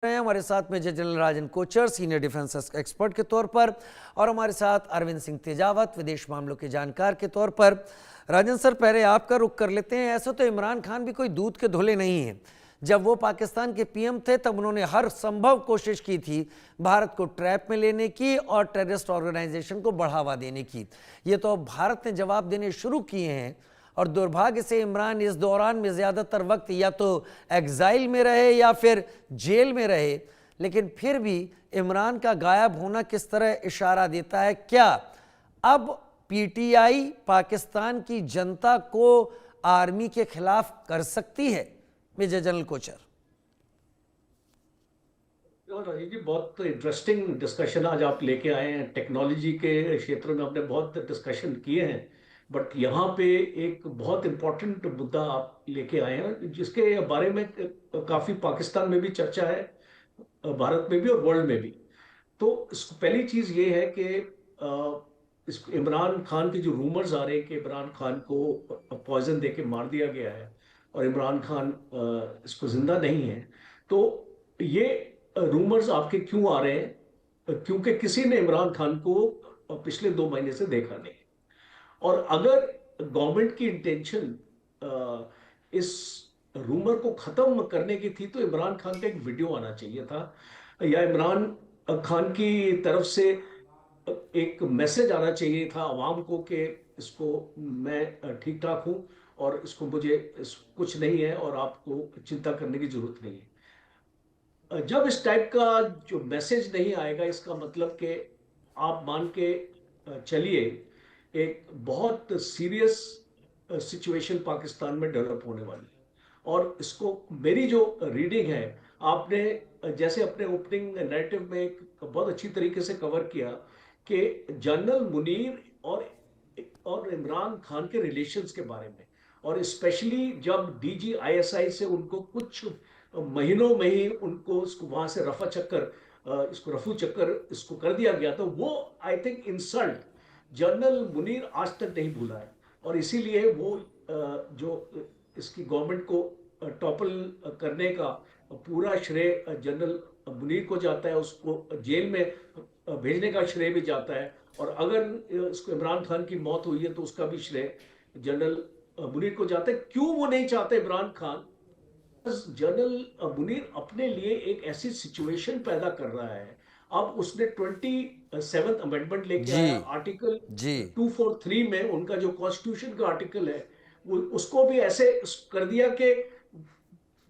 हैं हमारे साथ मेजर जनरल राजन कोचर, सीनियर डिफेंस एक्सपर्ट के तौर पर, और हमारे साथ अरविंद सिंह तेजावत, विदेश मामलों के जानकार के तौर पर। राजन सर, पहले आपका रुख कर लेते हैं। ऐसा तो इमरान खान भी कोई दूध के धुले नहीं है। जब वो पाकिस्तान के पीएम थे तब उन्होंने हर संभव कोशिश की थी भारत को ट्रैप में लेने की और टेररिस्ट ऑर्गेनाइजेशन को बढ़ावा देने की। ये तो अब भारत ने जवाब देने शुरू किए हैं और दुर्भाग्य से इमरान इस दौरान में ज़्यादातर वक्त या तो एग्जाइल में रहे या फिर जेल में रहे। लेकिन फिर भी इमरान का गायब होना किस तरह इशारा देता है, क्या अब पीटीआई पाकिस्तान की जनता को आर्मी के खिलाफ कर सकती है? Major general Kochar. राजीव जी, बहुत इंटरेस्टिंग डिस्कशन आज आप लेके आए हैं। टेक्नोलॉजी के क्षेत्र में हमने बहुत डिस्कशन किए हैं, बट यहाँ पे एक बहुत इम्पोर्टेंट मुद्दा आप लेके आए हैं जिसके बारे में काफी पाकिस्तान में भी चर्चा है, भारत में भी और वर्ल्ड में भी। तो पहली चीज ये है कि इस इमरान खान के जो रूमर्स आ रहे हैं कि इमरान खान को पॉइजन देके मार दिया गया है और इमरान खान इसको जिंदा नहीं है, तो ये रूमर्स आपके क्यों आ रहे हैं? क्योंकि किसी ने इमरान खान को पिछले 2 महीने से देखा नहीं। और अगर गवर्नमेंट की इंटेंशन इस रूमर को खत्म करने की थी तो इमरान खान का एक वीडियो आना चाहिए था, या इमरान खान की तरफ से एक मैसेज आना चाहिए था आवाम को कि इसको मैं ठीक ठाक हूं और इसको मुझे कुछ नहीं है और आपको चिंता करने की जरूरत नहीं है। जब इस टाइप का जो मैसेज नहीं आएगा, इसका मतलब कि आप मान के चलिए एक बहुत सीरियस सिचुएशन पाकिस्तान में डेवलप होने वाली है। और इसको मेरी जो रीडिंग है, आपने जैसे अपने ओपनिंग नैरेटिव में एक बहुत अच्छी तरीके से कवर किया कि जनरल मुनीर और इमरान खान के रिलेशंस के बारे में, और स्पेशली जब डीजी आईएसआई से उनको कुछ महीनों में ही उनको वहां से इसको रफू चक्कर इसको कर दिया गया, तो वो I think insult general Munir आज तक नहीं भूला है। और इसीलिए वो जो इसकी गवर्नमेंट को टॉपल करने का पूरा श्रेय जनरल मुनीर को जाता है, उसको जेल में भेजने का श्रेय भी जाता है। और अगर इसको इमरान खान की मौत हुई है तो उसका भी श्रेय जनरल मुनीर को जाता है। क्यों वो नहीं चाहते इमरान खान? जनरल मुनीर अपने लिए एक ऐसी सिचुएशन पैदा कर रहा है। अब उसने 27th अमेंडमेंट लेके आया, आर्टिकल 243 में उनका जो कॉन्स्टिट्यूशन का आर्टिकल है वो उसको भी ऐसे कर दिया कि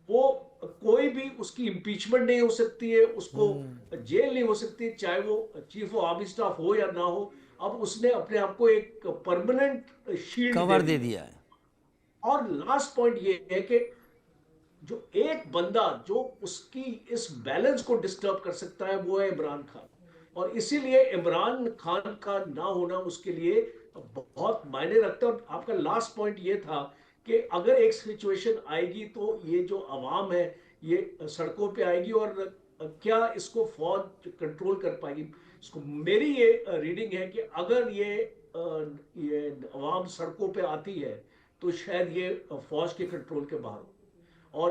वो कोई भी उसकी इम्पीचमेंट नहीं हो सकती है, उसको जेल नहीं हो सकती, चाहे वो चीफ ऑफ आर्मी स्टाफ हो या ना हो। अब उसने अपने आप को एक परमानेंट शील्ड कवर दे दिया है। और लास्ट पॉइंट ये है कि जो एक बंदा जो उसकी इस बैलेंस को डिस्टर्ब कर सकता है वो है इमरान खान। और इसीलिए इमरान खान का ना होना उसके लिए बहुत मायने रखता है। और आपका लास्ट पॉइंट ये था कि अगर एक सिचुएशन आएगी तो ये जो अवाम है ये सड़कों पे आएगी, और क्या इसको फौज कंट्रोल कर पाएगी? इसको मेरी ये रीडिंग है कि अगर ये अवाम सड़कों पे आती है तो शायद ये फौज के कंट्रोल के बाहर हो। और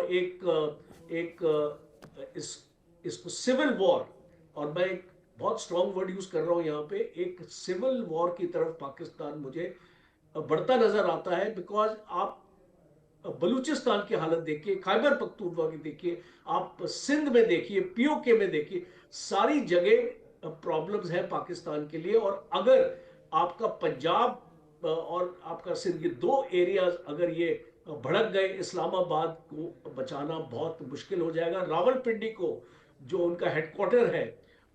इसको सिविल वॉर, और मैं एक बहुत स्ट्रॉन्ग वर्ड यूज कर रहा हूं यहां पे, एक सिविल वॉर की तरफ पाकिस्तान मुझे बढ़ता नजर आता है। बिकॉज आप बलूचिस्तान की हालत देखिए, खैबर पख्तूनख्वा की देखिए, आप सिंध में देखिए, पीओके में देखिए, सारी जगह प्रॉब्लम्स है पाकिस्तान के लिए। और अगर आपका पंजाब और आपका सिंध, ये 2 एरियाज अगर ये भड़क गए, इस्लामाबाद को बचाना बहुत मुश्किल हो जाएगा। रावलपिंडी को जो उनका हेडक्वार्टर है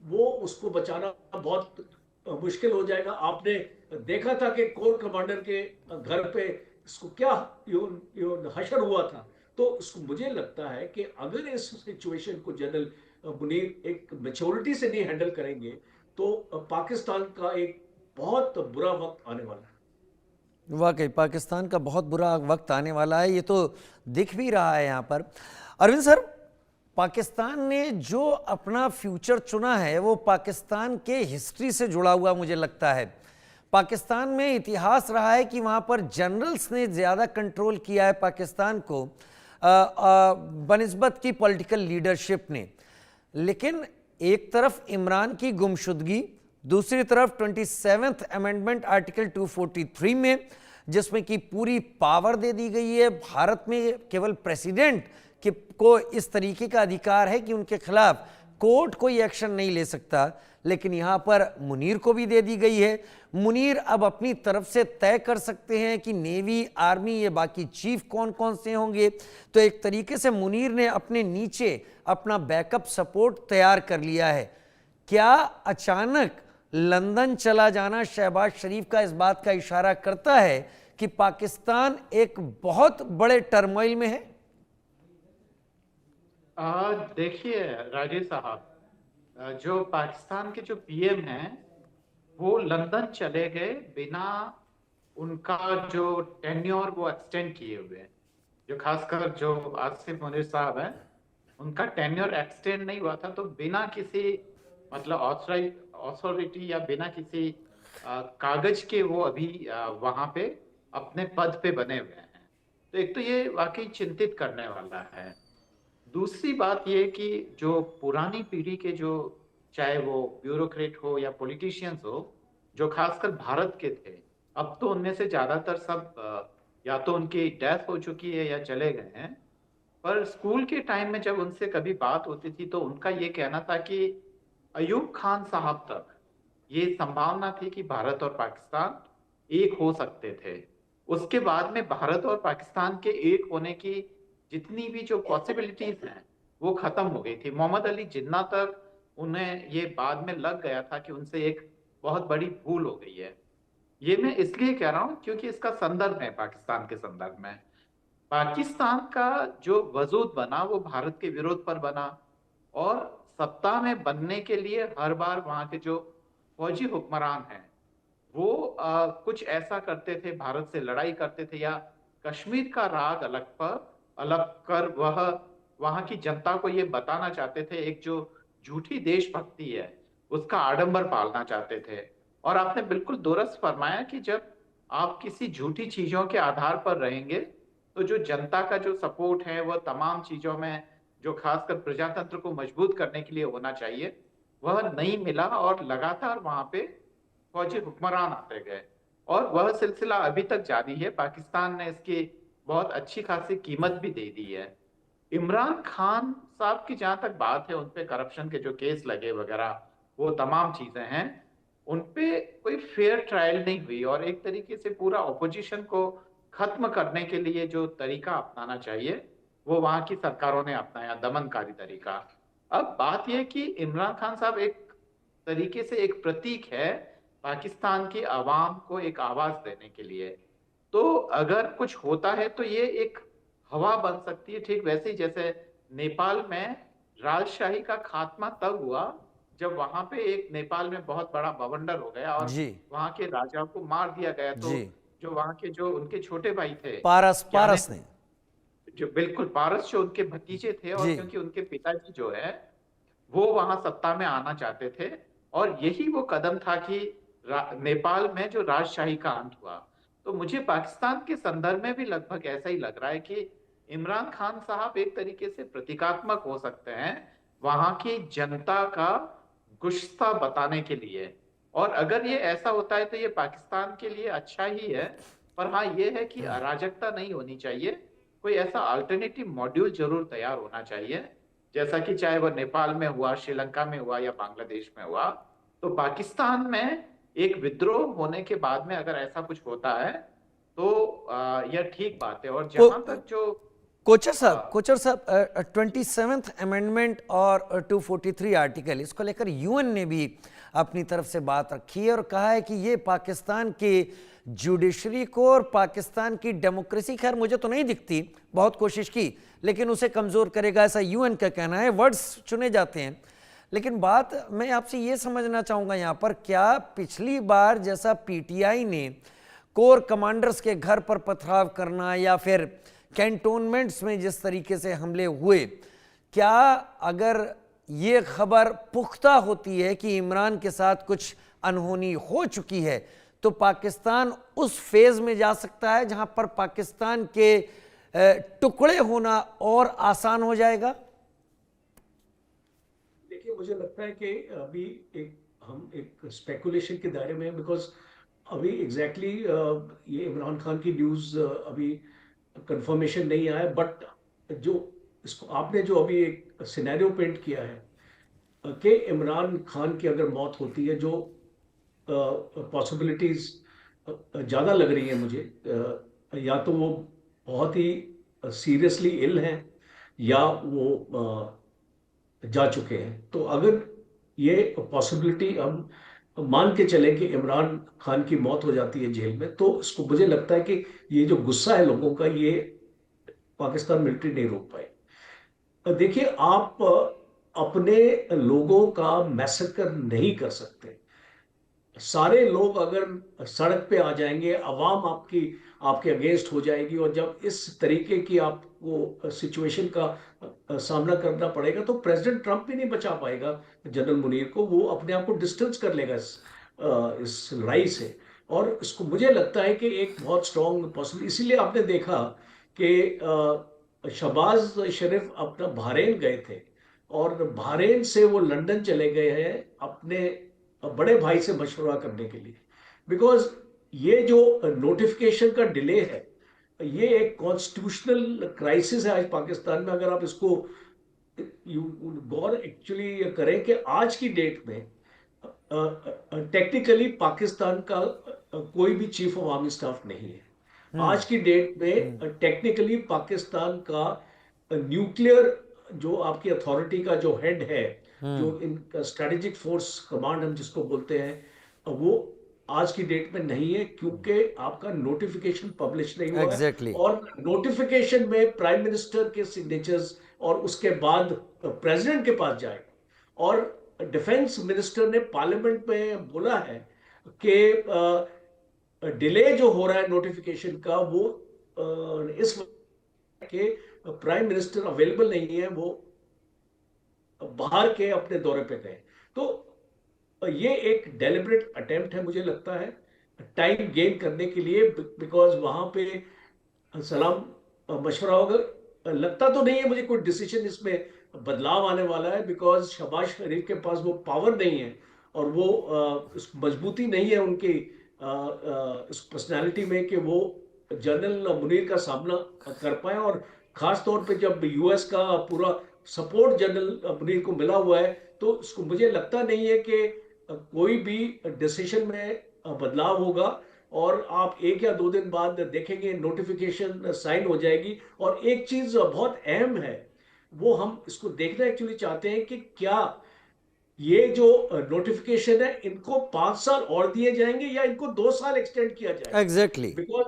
वो उसको बचाना बहुत मुश्किल हो जाएगा। आपने देखा था कि कोर कमांडर के घर पे इसको क्या हशर हुआ था। तो इसको मुझे लगता है कि अगर इस सिचुएशन को जनरल मुनीर एक मैच्योरिटी से नहीं हैंडल करेंगे तो पाकिस्तान का एक बहुत बुरा वक्त आने वाला है। वाकई पाकिस्तान का बहुत बुरा वक्त आने वाला है, ये तो दिख भी रहा है यहाँ पर। अरविंद सर, पाकिस्तान ने जो अपना फ्यूचर चुना है वो पाकिस्तान के हिस्ट्री से जुड़ा हुआ मुझे लगता है। पाकिस्तान में इतिहास रहा है कि वहाँ पर जनरल्स ने ज़्यादा कंट्रोल किया है पाकिस्तान को बनिस्बत की पॉलिटिकल लीडरशिप ने। लेकिन एक तरफ इमरान की गुमशुदगी, दूसरी तरफ 27th अमेंडमेंट आर्टिकल 243 में, जिसमें कि पूरी पावर दे दी गई है। भारत में केवल प्रेसिडेंट को इस तरीके का अधिकार है कि उनके खिलाफ कोर्ट कोई एक्शन नहीं ले सकता, लेकिन यहां पर मुनीर को भी दे दी गई है। मुनीर अब अपनी तरफ से तय कर सकते हैं कि नेवी, आर्मी, ये बाकी चीफ कौन कौन से होंगे। तो एक तरीके से मुनीर ने अपने नीचे अपना बैकअप सपोर्ट तैयार कर लिया है। क्या अचानक लंदन चला जाना शहबाज शरीफ का इस बात का इशारा करता है कि पाकिस्तान एक बहुत बड़े टर्मोइल में है? देखिए राजेश साहब, जो पाकिस्तान के जो पीएम हैं वो लंदन चले गए बिना उनका जो टेन्योर वो एक्सटेंड किए हुए हैं। जो खासकर जो आसिफ मुनीर साहब हैं उनका टेन्योर एक्सटेंड नहीं हुआ था, तो बिना किसी मतलब अथॉरिटी या बिना किसी कागज के वो अभी वहां पे अपने पद पे बने हुए हैं। तो एक तो ये वाकई चिंतित करने वाला है। दूसरी बात ये कि जो पुरानी पीढ़ी के जो चाहे वो ब्यूरोक्रेट हो या पॉलिटिशियंस हो जो खासकर भारत के थे, अब तो उनमें से ज्यादातर सब या तो उनकी डेथ हो चुकी है या चले गए हैं। पर स्कूल के टाइम में जब उनसे कभी बात होती थी तो उनका ये कहना था कि अयूब खान साहब तक ये संभावना थी कि भारत और पाकिस्तान एक हो सकते थे। उसके बाद में भारत और पाकिस्तान के एक होने की जितनी भी जो पॉसिबिलिटीज हैं वो खत्म हो गई थी। मोहम्मद अली जिन्ना तक उन्हें ये बाद में लग गया था कि उनसे एक बहुत बड़ी भूल हो गई है। ये मैं इसलिए कह रहा हूं क्योंकि इसका संदर्भ है पाकिस्तान के संदर्भ में। पाकिस्तान का जो वजूद बना वो भारत के विरोध पर बना, और सत्ता में बनने के लिए हर बार वहां के जो फौजी हुक्मरान हैं वो कुछ ऐसा करते थे, भारत से लड़ाई करते थे या कश्मीर का राग अलग कर वह वहां की जनता को ये बताना चाहते थे, एक जो झूठी देशभक्ति है उसका आडंबर पालना चाहते थे। और आपने बिल्कुल दुरुस्त फरमाया कि जब आप किसी झूठी चीजों के आधार पर रहेंगे तो जो जनता का जो सपोर्ट है वह तमाम चीजों में जो खासकर प्रजातंत्र को मजबूत करने के लिए होना चाहिए वह नहीं मिला, और लगातार वहां पे फौजी हुक्मरान आते गए और वह सिलसिला अभी तक जारी है। पाकिस्तान ने इसकी बहुत अच्छी खासी कीमत भी दे दी है। इमरान खान साहब की जहां तक बात है, उनपे करप्शन के जो केस लगे वगैरह वो तमाम चीजें हैं, उनपे कोई फेयर ट्रायल नहीं हुई, और एक तरीके से पूरा ऑपोजिशन को खत्म करने के लिए जो तरीका अपनाना चाहिए वो वहां की सरकारों ने अपनाया, दमनकारी तरीका। अब बात यह कि इमरान खान साहब एक तरीके से एक प्रतीक है पाकिस्तान की आवाम को एक आवाज देने के लिए। तो अगर कुछ होता है तो ये एक हवा बन सकती है, ठीक वैसे ही जैसे नेपाल में राजशाही का खात्मा तब हुआ जब वहां पे एक नेपाल में बहुत बड़ा बवंडर हो गया और जी वहां के राजा को मार दिया गया। तो जी, जो वहां के जो उनके छोटे भाई थे पारस ने, जो बिल्कुल पारस जो उनके भतीजे थे, और जी क्योंकि उनके पिताजी जो है वो वहां सत्ता में आना चाहते थे, और यही वो कदम था कि नेपाल में जो राजशाही का अंत हुआ। तो मुझे पाकिस्तान के संदर्भ में भी लगभग ऐसा ही लग रहा है कि इमरान खान साहब एक तरीके से प्रतीकात्मक हो सकते हैं वहां की जनता का गुस्सा बताने के लिए। और अगर ये ऐसा होता है तो ये पाकिस्तान के लिए अच्छा ही है। पर हाँ, ये है कि अराजकता नहीं होनी चाहिए, कोई ऐसा अल्टरनेटिव मॉड्यूल जरूर तैयार होना चाहिए, जैसा कि चाहे वो नेपाल में हुआ, श्रीलंका में हुआ या बांग्लादेश में हुआ। तो पाकिस्तान में एक विद्रोह होने के बाद में अगर ऐसा कुछ होता है तो यह ठीक बात है। और जहां तक जो कोचर साहब 27th अमेंडमेंट और 243 आर्टिकल, इसको लेकर यूएन ने भी अपनी तरफ से बात रखी है और कहा है कि ये पाकिस्तान के जुडिशरी को और पाकिस्तान की डेमोक्रेसी, खैर मुझे तो नहीं दिखती, बहुत कोशिश की, लेकिन उसे कमज़ोर करेगा, ऐसा यूएन का कहना है। वर्ड्स चुने जाते हैं, लेकिन बात मैं आपसे ये समझना चाहूँगा यहाँ पर, क्या पिछली बार जैसा पीटीआई ने कोर कमांडर्स के घर पर पथराव करना या फिर कैंटोनमेंट्स में जिस तरीके से हमले हुए, क्या अगर ये खबर पुख्ता होती है कि इमरान के साथ कुछ अनहोनी हो चुकी है तो पाकिस्तान उस फेज में जा सकता है जहां पर पाकिस्तान के टुकड़े होना और आसान हो जाएगा? देखिए, मुझे लगता है कि अभी हम एक स्पेकुलेशन के दायरे में हैं, बिकॉज अभी एग्जैक्टली ये इमरान खान की न्यूज़ अभी कंफर्मेशन नहीं आया, बट जो इसको आपने जो अभी एक सिनेरियो पेंट किया है कि इमरान खान की अगर मौत होती है, जो पॉसिबिलिटीज ज़्यादा लग रही हैं मुझे, या तो वो बहुत ही सीरियसली इल हैं, या वो जा चुके हैं। तो अगर ये पॉसिबिलिटी हम मान के चले कि इमरान खान की मौत हो जाती है जेल में, तो इसको मुझे लगता है कि ये जो गुस्सा है लोगों का, ये पाकिस्तान मिलिट्री नहीं रोक पाई। देखिए, आप अपने लोगों का मैसेकर नहीं कर सकते। सारे लोग अगर सड़क पे आ जाएंगे, अवाम आपके अगेंस्ट हो जाएगी, और जब इस तरीके की आपको सिचुएशन का सामना करना पड़ेगा, तो प्रेसिडेंट ट्रंप भी नहीं बचा पाएगा जनरल मुनीर को। वो अपने आप को डिस्टेंस कर लेगा इस लड़ाई से। और इसको मुझे लगता है कि एक बहुत स्ट्रॉन्ग पॉसिबल, इसीलिए आपने देखा कि शहबाज शरीफ अपना बहरीन गए थे, और बहरीन से वो लंदन चले गए हैं अपने बड़े भाई से मशवरा करने के लिए। बिकॉज ये जो नोटिफिकेशन का डिले है, ये एक कॉन्स्टिट्यूशनल क्राइसिस है आज पाकिस्तान में। अगर आप इसको गौर एक्चुअली करें कि आज की डेट में टेक्निकली पाकिस्तान का कोई भी चीफ ऑफ आर्मी स्टाफ नहीं है। आज की डेट में टेक्निकली पाकिस्तान का न्यूक्लियर जो आपकी अथॉरिटी का जो हेड है, जो इन स्ट्रेटेजिक फोर्स कमांड हम जिसको बोलते हैं, वो आज की डेट में नहीं है, क्योंकि आपका नोटिफिकेशन पब्लिश नहीं हुआ है। एग्जैक्टली। और नोटिफिकेशन में प्राइम मिनिस्टर के सिग्नेचर्स और उसके बाद प्रेसिडेंट के पास जाएगा। और डिफेंस मिनिस्टर ने पार्लियामेंट में बोला है कि डिले जो हो रहा है नोटिफिकेशन का, वो इस के प्राइम मिनिस्टर अवेलेबल नहीं है, वो बाहर के अपने दौरे पे गए। तो ये एक डेलिब्रेट अटेम्प्ट है मुझे लगता है, टाइम गेन करने के लिए, बिकॉज वहां पे सलाम मशवरा होगा। लगता तो नहीं है मुझे कोई डिसीजन इसमें बदलाव आने वाला है, बिकॉज शहबाज शरीफ के पास वो पावर नहीं है, और वो उस मजबूती नहीं है उनकी उस पर्सनालिटी में कि वो जनरल मुनीर का सामना कर पाए। और खास तौर पे जब यूएस का पूरा सपोर्ट जनरल मुनीर को मिला हुआ है, तो उसको मुझे लगता नहीं है कि कोई भी डिसीजन में बदलाव होगा। और आप 1 या 2 दिन बाद देखेंगे नोटिफिकेशन साइन हो जाएगी। और एक चीज बहुत अहम है, वो हम इसको देखना एक्चुअली चाहते हैं कि क्या ये जो नोटिफिकेशन है, इनको 5 साल और दिए जाएंगे या इनको 2 साल एक्सटेंड किया जाएगा। एग्जैक्टली। बिकॉज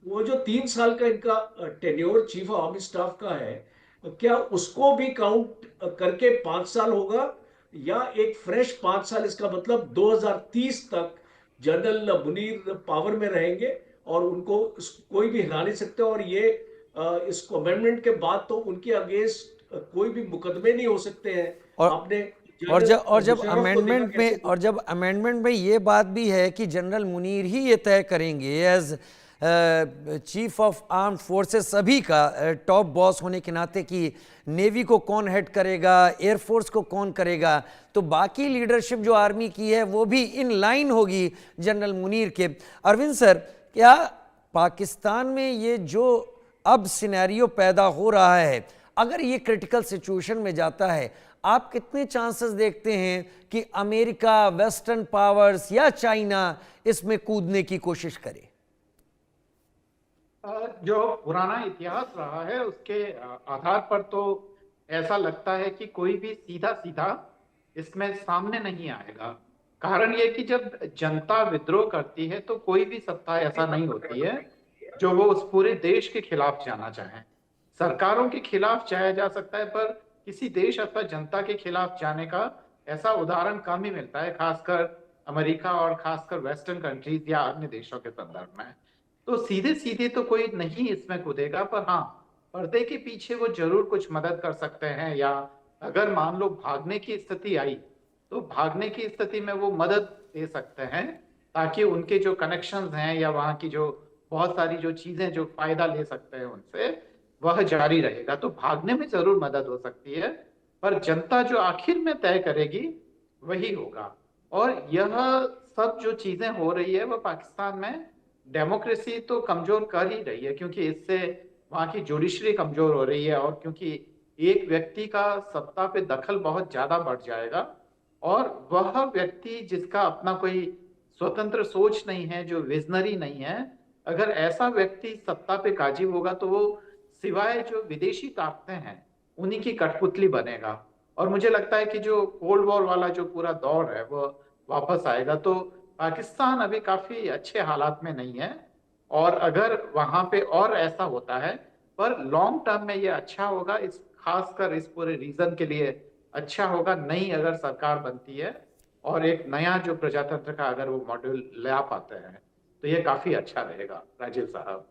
वो जो 3 साल का इनका tenure chief of army staff का है, क्या उसको भी काउंट करके 5 साल होगा, या एक फ्रेश 5 साल? इसका मतलब 2030 तक जनरल मुनीर पावर में रहेंगे, और उनको कोई भी हिला नहीं सकते। और ये इसको अमेंडमेंट के बाद तो उनके अगेंस्ट कोई भी मुकदमे नहीं हो सकते हैं। और आपने और जब और जनरल जब मुशर्रफ को देखा अमेंडमेंट में कैसे। और जब अमेंडमेंट में ये बात भी है कि जनरल मुनीर ही ये तय करेंगे as chief of armed forces सभी का टॉप बॉस होने के नाते कि नेवी को कौन हेड करेगा, एयरफोर्स को कौन करेगा, तो बाकी लीडरशिप जो आर्मी की है वो भी इन लाइन होगी जनरल मुनीर के। अरविंद सर, क्या पाकिस्तान में ये जो अब सिनेरियो पैदा हो रहा है, अगर ये क्रिटिकल सिचुएशन में जाता है, आप कितने चांसेस देखते हैं कि अमेरिका, वेस्टर्न पावर्स या चाइना इसमें कूदने की कोशिश करे? जो पुराना इतिहास रहा है उसके आधार पर तो ऐसा लगता है कि कोई भी सीधा सीधा इसमें सामने नहीं आएगा। कारण ये कि जब जनता विद्रोह करती है तो कोई भी सत्ता ऐसा नहीं होती है जो वो उस पूरे देश के खिलाफ जाना चाहे। सरकारों के खिलाफ जाया जा सकता है, पर किसी देश अथवा जनता के खिलाफ जाने का ऐसा उदाहरण कम ही मिलता है, खासकर अमेरिका और खासकर वेस्टर्न कंट्रीज या अन्य देशों के संदर्भ में। तो सीधे सीधे तो कोई नहीं इसमें कूदेगा, पर हाँ, पर्दे के पीछे वो जरूर कुछ मदद कर सकते हैं, या अगर मान लो भागने की स्थिति आई तो भागने की स्थिति में वो मदद दे सकते हैं, ताकि उनके जो कनेक्शंस हैं या वहाँ की जो बहुत सारी जो चीजें जो फायदा ले सकते हैं उनसे, वह जारी रहेगा। तो भागने में जरूर मदद हो सकती है, पर जनता जो आखिर में तय करेगी वही होगा। और यह सब जो चीजें हो रही है वो पाकिस्तान में डेमोक्रेसी तो कमजोर कर ही रही है, क्योंकि इससे वहाँ की जुडिशरी कमजोर हो रही है, और क्योंकि एक व्यक्ति का सत्ता पे दखल बहुत ज्यादा बढ़ जाएगा, और वह व्यक्ति जिसका अपना कोई स्वतंत्र सोच नहीं है, जो विजनरी नहीं है, अगर ऐसा व्यक्ति सत्ता पे काजी होगा तो वो सिवाय जो विदेशी ताकतें हैं उन्हीं की कठपुतली बनेगा। और मुझे लगता है कि जो कोल्ड वॉर वाला जो पूरा दौर है वो वापस आएगा। तो पाकिस्तान अभी काफी अच्छे हालात में नहीं है, और अगर वहां पे और ऐसा होता है, पर लॉन्ग टर्म में ये अच्छा होगा, इस खासकर इस पूरे रीजन के लिए अच्छा होगा, नई अगर सरकार बनती है और एक नया जो प्रजातंत्र का अगर वो मॉड्यूल ला पाते हैं तो ये काफी अच्छा रहेगा। राजीव साहब,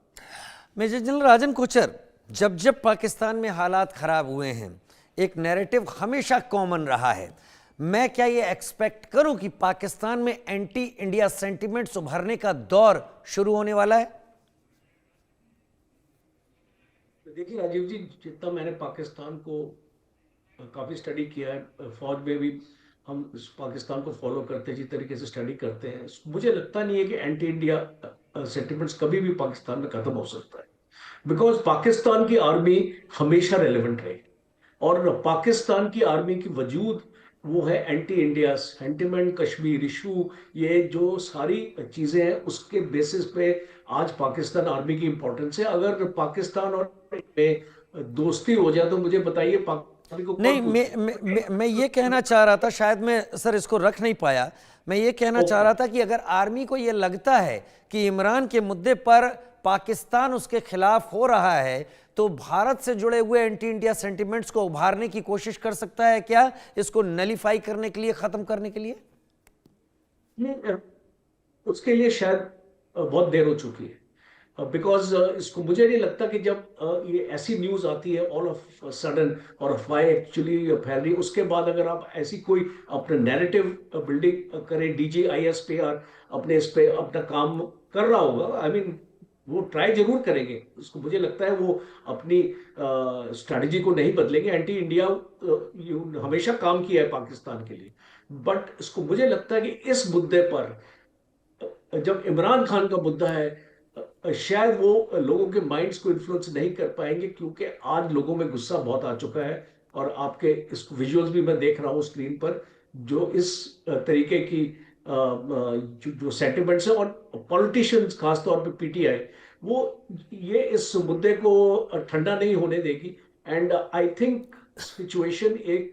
मेजर जनरल राजन कोचर, जब जब पाकिस्तान में हालात खराब हुए हैं एक नैरेटिव हमेशा कॉमन रहा है। मैं क्या ये एक्सपेक्ट करूं कि पाकिस्तान में एंटी इंडिया सेंटिमेंट्स उभरने का दौर शुरू होने वाला है? देखिए राजीव जी, जितना मैंने पाकिस्तान को काफ़ी स्टडी किया है, फौज में भी हम इस पाकिस्तान को फॉलो करते हैं, जिस तरीके से स्टडी करते हैं, मुझे लगता नहीं है कि एंटी इंडिया सेंटिमेंट्स कभी भी पाकिस्तान में खत्म हो सकता है। बिकॉज पाकिस्तान की आर्मी हमेशा रेलेवेंट रही, और पाकिस्तान की आर्मी की वजूद वो है anti India sentiment, Kashmir issue, ये जो सारी चीजें हैं उसके बेसिस पे आज पाकिस्तान आर्मी की इंपॉर्टेंस है। अगर पाकिस्तान और में दोस्ती हो जाए तो मुझे बताइए पाकिस्तान को नहीं, मैं ये कहना चाह रहा था, शायद मैं सर इसको रख नहीं पाया। मैं ये कहना चाह रहा था कि अगर आर्मी को ये लगता है कि इमरान के मुद्दे पर पाकिस्तान उसके खिलाफ हो रहा है तो भारत से जुड़े हुए एंटी इंडिया सेंटिमेंट्स को उभारने की कोशिश कर सकता है क्या, इसको नलीफाई करने के लिए, खत्म करने के लिए? उसके लिए शायद बहुत देर हो चुकी है। बिकॉज इसको मुझे नहीं लगता कि जब ये ऐसी न्यूज आती है ऑल ऑफ सडन और अफवाह एक्चुअली फैल रही है, उसके बाद अगर आप ऐसी कोई अपने नैरेटिव बिल्डिंग करें, DGISPR अपने इस पे अपना काम कर रहा होगा, आई मीन वो ट्राई जरूर करेंगे। उसको मुझे लगता है वो अपनी स्ट्रैटेजी को नहीं बदलेंगे। एंटी इंडिया हमेशा काम किया है पाकिस्तान के लिए, बट इसको मुझे लगता है कि इस मुद्दे पर जब इमरान खान का मुद्दा है शायद वो लोगों के माइंड्स को इन्फ्लुएंस नहीं कर पाएंगे, क्योंकि आज लोगों में गुस्सा बहुत आ चुका है। और आपके इस विजुअल्स भी मैं देख रहा हूँ स्क्रीन पर, जो इस तरीके की जो सेंटिमेंट्स है, और पॉलिटिशियंस खासतौर पे PTI वो ये इस मुद्दे को ठंडा नहीं होने देगी। एंड आई थिंक सिचुएशन एक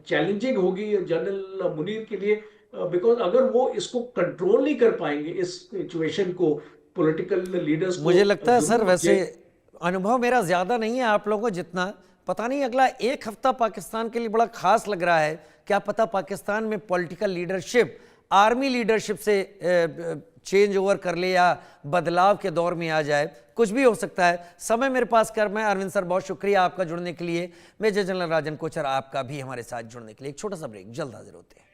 चैलेंजिंग होगी जनरल मुनीर के लिए, बिकॉज अगर वो इसको कंट्रोल नहीं कर पाएंगे इस सिचुएशन को, पॉलिटिकल लीडर्स को, मुझे लगता है सर, वैसे अनुभव मेरा ज्यादा नहीं है आप लोगों को जितना, पता नहीं अगला एक हफ्ता पाकिस्तान के लिए बड़ा खास लग रहा है। क्या पता पाकिस्तान में पॉलिटिकल लीडरशिप आर्मी लीडरशिप से चेंज ओवर कर ले या बदलाव के दौर में आ जाए, कुछ भी हो सकता है। समय मेरे पास कम है। अरविंद सर, बहुत शुक्रिया आपका जुड़ने के लिए। मेजर जनरल राजन कोचर, आपका भी हमारे साथ जुड़ने के लिए। एक छोटा सा ब्रेक, जल्द हाजिर होते हैं।